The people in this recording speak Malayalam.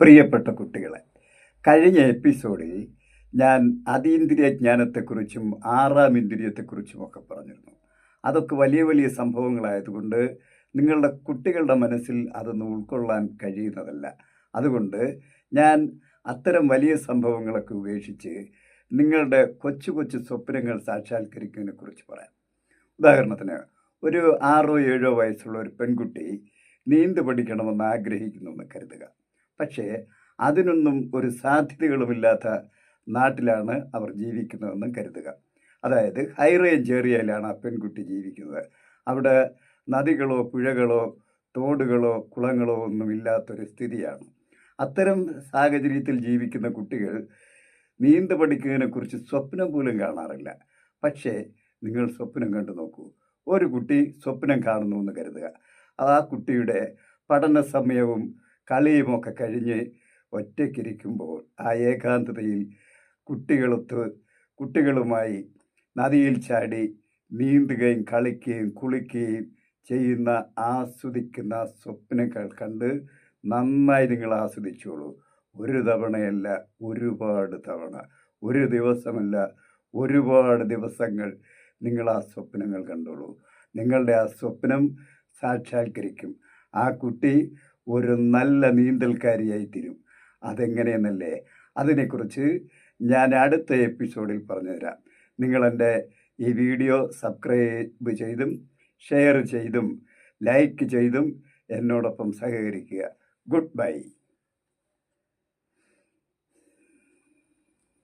പ്രിയപ്പെട്ട കുട്ടികളെ, കഴിഞ്ഞ എപ്പിസോഡിൽ ഞാൻ അതീന്ദ്രിയ ജ്ഞാനത്തെക്കുറിച്ചും ആറാം ഇന്ദ്രിയത്തെക്കുറിച്ചുമൊക്കെ പറഞ്ഞിരുന്നു. അതൊക്കെ വലിയ വലിയ സംഭവങ്ങളായതുകൊണ്ട് നിങ്ങളുടെ കുട്ടികളുടെ മനസ്സിൽ അതൊന്നും ഉൾക്കൊള്ളാൻ കഴിയുന്നതല്ല. അതുകൊണ്ട് ഞാൻ അത്തരം വലിയ സംഭവങ്ങളൊക്കെ ഉപേക്ഷിച്ച് നിങ്ങളുടെ കൊച്ചു കൊച്ചു സ്വപ്നങ്ങൾ സാക്ഷാത്കരിക്കുന്നതിനെക്കുറിച്ച് പറയാം. ഉദാഹരണത്തിന്, ഒരു 6 or 7 വയസ്സുള്ള ഒരു പെൺകുട്ടി നീന്ത് പഠിക്കണമെന്ന് ആഗ്രഹിക്കുന്നു എന്ന് കരുതുക. പക്ഷേ അതിനൊന്നും ഒരു സാധ്യതകളുമില്ലാത്ത നാട്ടിലാണ് അവർ ജീവിക്കുന്നതെന്നും കരുതുക. അതായത് ഹൈ റേഞ്ച് ഏരിയയിലാണ് ആ പെൺകുട്ടി ജീവിക്കുന്നത്. അവിടെ നദികളോ പുഴകളോ തോടുകളോ കുളങ്ങളോ ഒന്നും ഇല്ലാത്തൊരു സ്ഥിതിയാണ്. അത്തരം സാഹചര്യത്തിൽ ജീവിക്കുന്ന കുട്ടികൾ നീന്ത് പഠിക്കുന്നതിനെക്കുറിച്ച് സ്വപ്നം പോലും കാണാറില്ല. പക്ഷേ നിങ്ങൾ സ്വപ്നം കണ്ടു നോക്കൂ. ഒരു കുട്ടി സ്വപ്നം കാണുന്നു എന്ന് കരുതുക. ആ കുട്ടിയുടെ പഠന സമയവും കളിയുമൊക്കെ കഴിഞ്ഞ് ഒറ്റയ്ക്കിരിക്കുമ്പോൾ ആ ഏകാന്തതയിൽ കുട്ടികളുമായി നദിയിൽ ചാടി നീന്തുകയും കളിക്കുകയും കുളിക്കുകയും ചെയ്യുന്ന ആസ്വദിക്കുന്ന സ്വപ്നങ്ങൾ കണ്ട് നന്നായി നിങ്ങൾ ആസ്വദിച്ചോളൂ. ഒരു തവണയല്ല, ഒരുപാട് തവണ, ഒരു ദിവസമല്ല, ഒരുപാട് ദിവസങ്ങൾ നിങ്ങൾ ആ സ്വപ്നങ്ങൾ കണ്ടോളൂ. നിങ്ങളുടെ ആ സ്വപ്നം സാക്ഷാത്കരിക്കും. ആ കുട്ടി ഒരു നല്ല നീന്തൽക്കാരിയായി തീരും. അതെങ്ങനെയെന്നല്ലേ, അതിനെക്കുറിച്ച് ഞാൻ അടുത്ത എപ്പിസോഡിൽ പറഞ്ഞുതരാം. നിങ്ങളെൻ്റെ ഈ വീഡിയോ സബ്സ്ക്രൈബ് ചെയ്തും ഷെയർ ചെയ്തും ലൈക്ക് ചെയ്തും എന്നോടൊപ്പം സഹകരിക്കുക. Good bye.